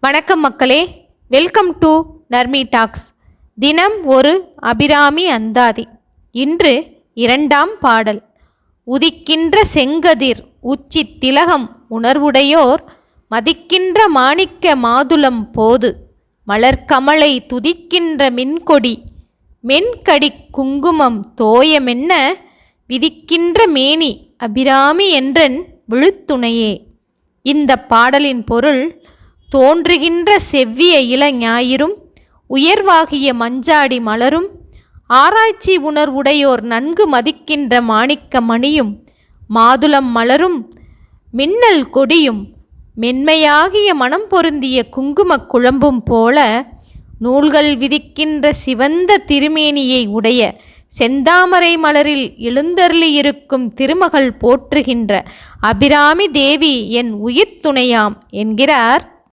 வணக்கம் மக்களே, welcome to Narmi tax. தினம் ஒரு அபிராமி அந்தாதி. இன்று 2ஆம் பாடல். உதிக்கின்ற செங்கதிர் உச்சி திலகம் உணர்வுடையோர் மதிக்கின்ற மாணிக்க மாதுளம் போது மலர்கமலை துதிக்கின்ற மின்கொடி மென்கடி குங்குமம் தோயமென்ன விதிக்கின்ற மேனி அபிராமி என்றன் விழுத்துணையே. இந்த பாடலின் பொருள்: தோன்றுகின்ற செவ்விய இள ஞாயிறும் உயர்வாகிய மஞ்சாடி மலரும் ஆராய்ச்சி உணர்வுடையோர் நன்கு மதிக்கின்ற மாணிக்க மணியும் மாதுளம் மலரும் மின்னல் கொடியும் மென்மையாகிய மனம் பொருந்திய குங்குமக் குழம்பும் போல நூல்கள் விதிக்கின்ற சிவந்த திருமேனியை உடைய செந்தாமரை மலரில் எழுந்தருளியிருக்கும் திருமகள் போற்றுகின்ற அபிராமி தேவி என் உயிர் துணையாம் என்கிறார்